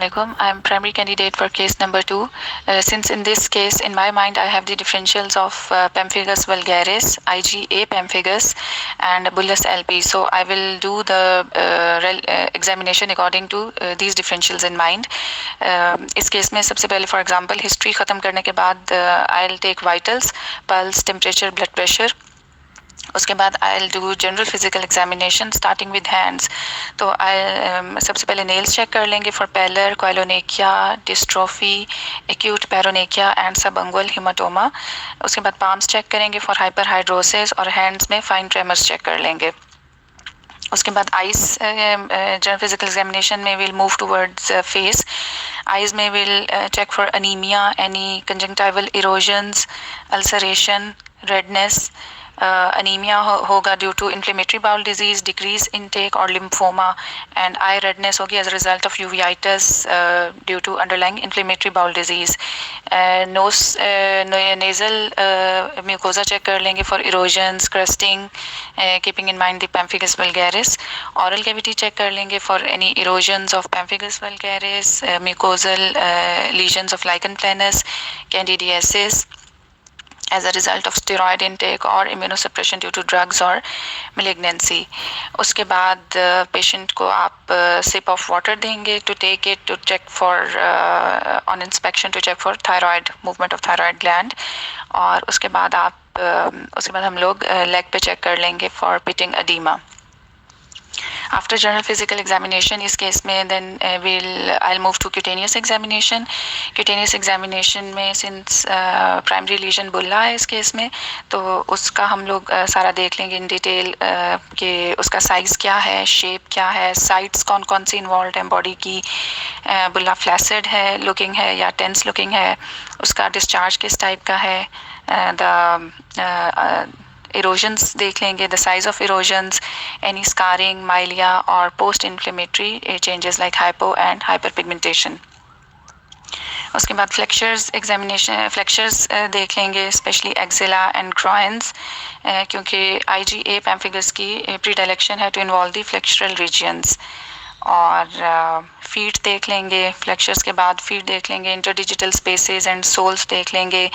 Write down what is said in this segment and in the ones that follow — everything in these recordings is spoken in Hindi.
I am primary candidate for case number 2. Since in this case, in my mind, I have the differentials of pemphigus vulgaris, IgA pemphigus, and bullous LP. So I will do the examination according to these differentials in mind. इस केस में सबसे पहले फॉर एग्जांपल हिस्ट्री ख़त्म करने के बाद I will take vitals, pulse, temperature, blood pressure. उसके बाद I will do general physical examination starting with hands. तो आई सबसे पहले नेल्स चेक कर लेंगे for pallor, koilonychia, dystrophy, acute paronychia and subungual haematoma. उसके बाद पाम्स चेक करेंगे फॉर हाइपरहाइड्रोसिस और हैंड्स में फाइन ट्रेमर्स चेक कर लेंगे. उसके बाद आइज जनरल फिजिकल एग्जामिनेशन में will move towards face. Eyes में will check for anaemia, any conjunctival erosions, ulceration, redness. Anemia होगा due to inflammatory bowel disease, decrease intake और lymphoma, and eye redness होगी as a result of uveitis due to underlying inflammatory bowel disease. Nose nasal mucosa check कर लेंगे for erosions, crusting, keeping in mind the pemphigus vulgaris. Oral cavity check कर लेंगे for any erosions of pemphigus vulgaris, mucosal lesions of lichen planus, candidiasis as a result of steroid intake or immunosuppression due to drugs or malignancy. उसके बाद patient को आप sip of water देंगे to take it to check for on inspection to check for thyroid movement of thyroid gland. और उसके बाद हम लोग leg पे check कर लेंगे for pitting edema. After general physical examination इस केस में then I'll move to cutaneous examination. Cutaneous examination में since primary lesion बुल्ला है इस केस में, तो उसका हम लोग सारा देख लेंगे in detail कि उसका size क्या है, shape क्या है, sites कौन कौन सी involved हैं body की, बुल्ला flaccid है looking है या tense looking है, उसका discharge किस type का है, erosions देख लेंगे, the size of erosions, any scarring, mylia or post-inflammatory changes like hypo and hyperpigmentation. उसके बाद flexures examination, flexures देख लेंगे especially axilla and groins, क्योंकि IgA pemphigus की predilection है to involve the flexural regions. और फीट देख लेंगे, फ्लेक्चर्स के बाद फीट देख लेंगे, इंटरडिजिटल स्पेसेस एंड सोल्स देख लेंगे.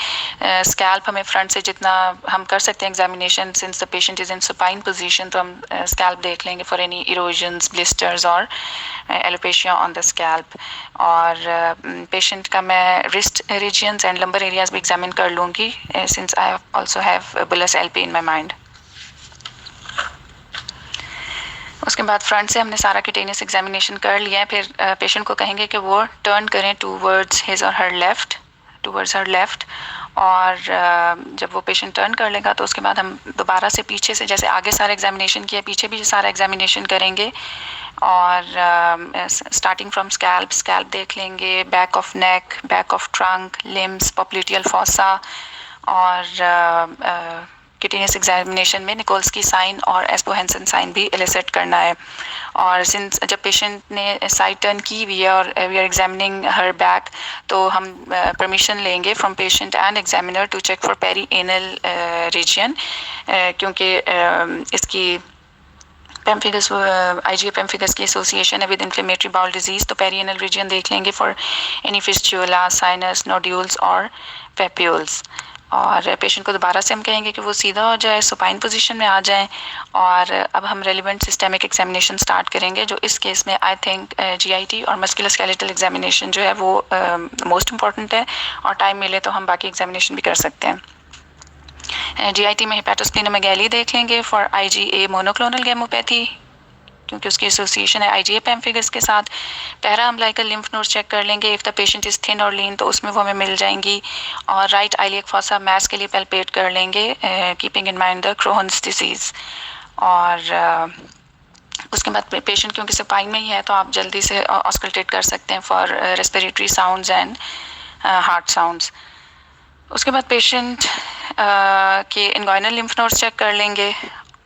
स्कैल्प हमें फ्रंट से जितना हम कर सकते हैं examination since the patient is in supine position, तो हम स्कैल्प देख लेंगे फॉर एनी इरोजन्स, ब्लिस्टर्स और एलोपेशिया ऑन द स्कैल्प. और पेशेंट का मैं wrist regions and lumbar areas भी एग्जामिन कर लूँगी since I also have bullous LP in my mind. उसके बाद फ्रंट से हमने सारा क्यूटेनियस एग्जामिनेशन कर लिया है. फिर पेशेंट को कहेंगे कि वो टर्न करें टूवर्ड्स हिज और हर लेफ़्ट. और जब वो पेशेंट टर्न कर लेगा तो उसके बाद हम दोबारा से पीछे से, जैसे आगे सारा एग्जामिनेशन किया, पीछे भी सारा एग्जामिनेशन करेंगे. और स्टार्टिंग फ्रॉम स्कैल्प देख लेंगे, back of neck, back of trunk, limbs, popliteal fossa. और क्यूटेनियस एग्जामिनेशन में निकोल्स्की साइन और एस्पोहेंसन साइन भी एलिसिट करना है. और सिंस जब पेशेंट ने साइड टर्न की हुई है और we are examining her back, तो हम परमिशन लेंगे from patient and examiner to check for perianal region, क्योंकि इसकी पेम्फिगस IgA पेम्फिगस की एसोसिएशन है विद इन्फ्लेमेटरी बाउल डिजीज़. तो पेरी एनल रीजन देख लेंगे for any fistula, sinus, nodules और पेप्यूल्स. और पेशेंट को दोबारा से हम कहेंगे कि वो सीधा हो जाए, सुपाइन पोजीशन में आ जाएं. और अब हम रेलिवेंट सिस्टेमिक एग्जामिनेशन स्टार्ट करेंगे, जो इस केस में आई थिंक GIT और मस्कुलोस्केलेटल एग्जामिनेशन जो है वो मोस्ट इम्पॉर्टेंट है. और टाइम मिले तो हम बाकी एग्जामिनेशन भी कर सकते हैं. GIT में हेपेटोस्प्लीनोमेगाली देख लेंगे फॉर IgA मोनोक्लोनल गैमोपैथी, क्योंकि उसकी एसोसिएशन है IgA पेम्फिगस के साथ. Para umbilical lymph nodes check कर लेंगे, if the patient is thin और लीन तो उसमें वो हमें मिल जाएंगी. और राइट आइलियक फॉसा मैस के लिए पैल्पेट कर लेंगे, keeping in mind the Crohn's disease. और उसके बाद पेशेंट क्योंकि सुपाइन में ही है तो आप जल्दी से ऑस्कल्टेट कर सकते हैं for respiratory sounds and heart sounds. उसके बाद पेशेंट के इनगोइनल लिम्फ नोड्स चेक कर लेंगे.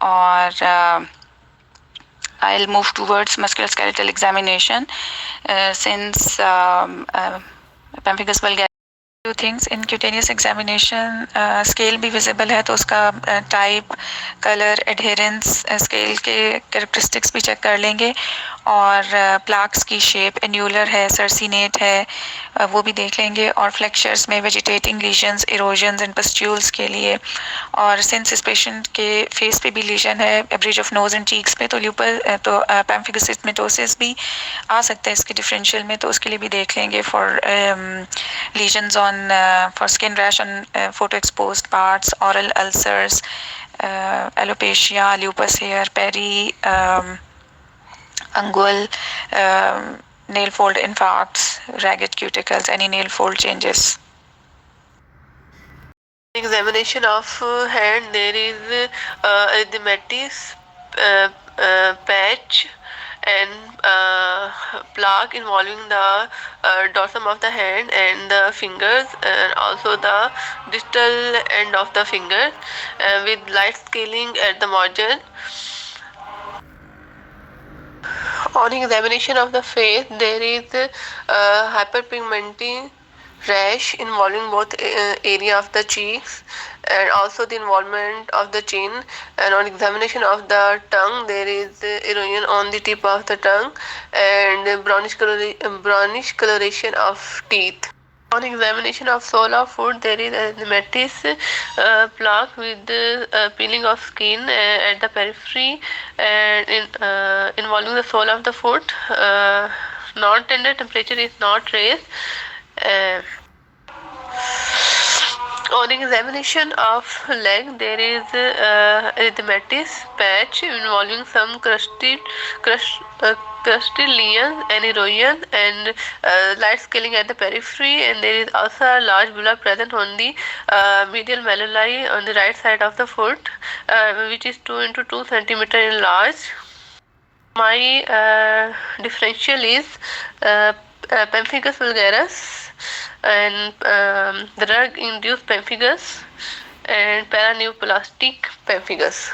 और I'll move towards musculoskeletal examination since pemphigus vulgaris. Two things in cutaneous examination, scale भी visible है तो उसका type, color, adherence, scale के characteristics भी check कर लेंगे. और प्लाक्स की शेप एन्यूलर है, सर्सिनेट है, वो भी देख लेंगे। और फ्लेक्चर्स में वेजिटेटिंग लीजन्स, इरोजन्स एंड पस्ट्यूल्स के लिए। और सिंस इस पेशेंट के फेस पे भी लीजन है, bridge of nose and cheeks पे, तो पैम्फिगस सिस्टमेटोसिस भी आ सकता है इसके डिफरेंशियल में, तो उसके लिए भी देख लेंगे। For lesions on for skin rash on photo exposed parts, oral ulcers, alopecia, lupus hair, peri, angual, nail fold infarcts, ragged cuticles, any nail fold changes. Examination of hand, there is erythematous patch and plaque involving the dorsum of the hand and the fingers, and also the distal end of the finger, with light scaling at the margin. On examination of the face, there is hyperpigmenting rash involving both area of the cheeks and also the involvement of the chin. And on examination of the tongue, there is erosion on the tip of the tongue and brownish coloration of teeth. On examination of sole of foot, there is erythematous plaque with peeling of skin at the periphery and involving the sole of the foot. Non-tender temperature is not raised. On examination of leg, there is erythematous patch involving some crusted lesions and erosion and light scaling at the periphery, and there is also a large bulla present on the medial malleoli on the right side of the foot, which is 2 into 2 centimeter in large. My differential is pemphigus vulgaris and drug-induced pemphigus and paraneoplastic pemphigus.